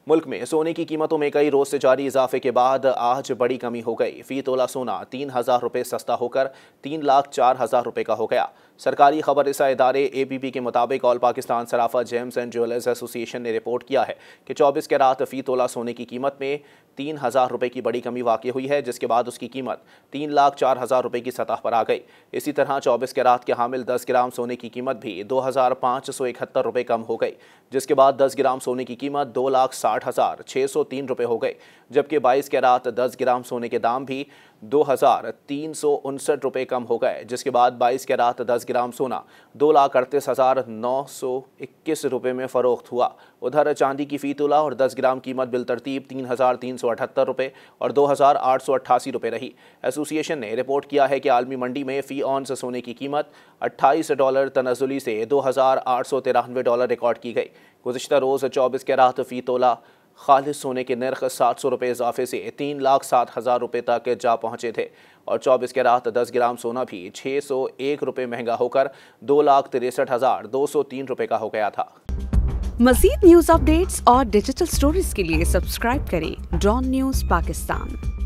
मुल्क में सोने की कीमतों में कई रोज से जारी इजाफे के बाद आज बड़ी कमी हो गई। फी तोला सोना 3,000 रुपये सस्ता होकर 3,04,000 रुपये का हो गया। सरकारी खबर रसा इदारे APP के मुताबिक all Pakistan Sarafa James and jewellers association ने रिपोर्ट किया है कि 24 कैरात फी तोला सोने की कीमत में 3,000 रुपये की बड़ी कमी वाक़ई हुई है, जिसके बाद उसकी कीमत 3,04,000 रुपये की सतह पर आ गई। इसी तरह 24 कैरात के हामिल 10 ग्राम सोने की कीमत भी 2,571 रुपये कम हो गई, जिसके बाद 10 ग्राम सोने की कीमत 2,60,603 रुपये हो गई, जबकि 22 कैरात 10 ग्राम सोने के दाम भी 2,359 रुपये कम हो गए, जिसके बाद 22 कैरात 10 ग्राम सोना 2,38,921 रुपये में फ़रोख्त हुआ। उधर चांदी की फ़ी तोला और 10 ग्राम कीमत बिलतरतीब 3,378 रुपये और 2,888 रुपये रही। एसोसिएशन ने रिपोर्ट किया है कि आलमी मंडी में फ़ी ऑन्स सोने की कीमत $28 तनज़ुली से $2,893 रिकॉर्ड की गई। गुज़िश्ता रोज़ 24 कैरात फ़ी तोला खालिस सोने के नर्ख 700 रुपये इजाफे से 3,07,000 रुपये तक जा पहुँचे थे और 24 कैरात 10 ग्राम सोना भी 601 रुपये महंगा होकर 2,63,203 रुपये का हो गया था। मज़ीद न्यूज़ अपडेट्स और डिजिटल स्टोरीज के लिए सब्सक्राइब करें डॉन न्यूज़ पाकिस्तान।